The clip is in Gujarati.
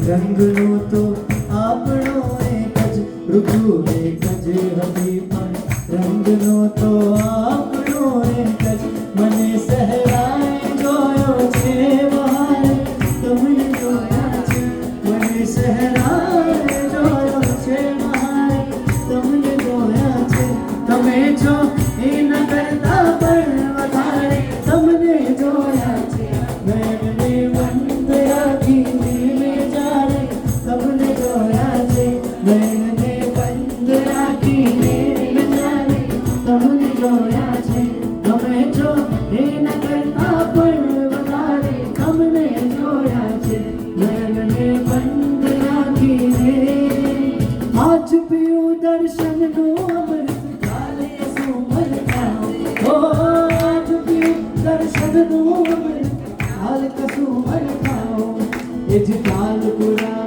રંગનો તો આપણો એક જ, ઋતુ એક જ હતી પણ રંગનો તો આપણો એક જ. મને સહેરાય જોયો છે બહાર, તમને જોયા છે. મને સહેરાય જોયો છે બહાર, તમને જોયા છે. તમે છો એના કરતા પણ વધારે તમને જોયા છે. નયનને બંધ રાખીને મેં જ્યારે તમને જોયા છે. નયનને બંધ રાખીને મેં જ્યારે તમને જોયા છે. તમે છો એના કરતા પણ વધારે તમને જોયા છે. નયનને બંધ રાખીને આજ પીયું દર્શનનું અમૃત, કાલે સુમર ખાઓ. આજ પીયું દર્શનનું અમૃત, કાલ કસુમર ખાઓ. એ જ કાલ પુરા